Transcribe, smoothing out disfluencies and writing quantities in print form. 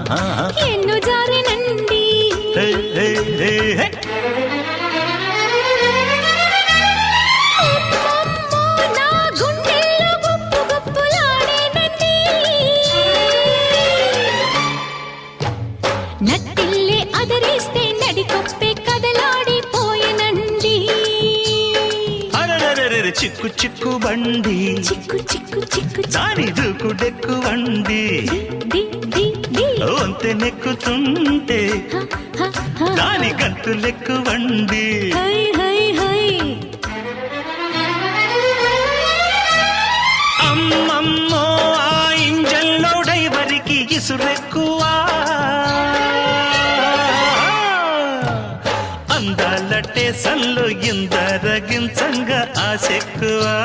ఎన్ను జారినండి నా గుండెల్లో గుప్పు గుప్పులాడేనండి నట్టిల్లే అదరేస్తే నడికొప్పే కదలాడిపోయనండి చిక్కు చిక్కు బండి చిక్కు చిక్కు చిక్కు దాని దూకుడెక్కు వండి వంతె నెక్కుతుంటే దాని గంతులెక్కు వండి హై హై హై అమ్మమ్మో ఆ ఇంజన్లో డైవరికి ఇసురెక్కువా అందాల టేసన్లో ఇందరగించంగా ఆసెక్కువా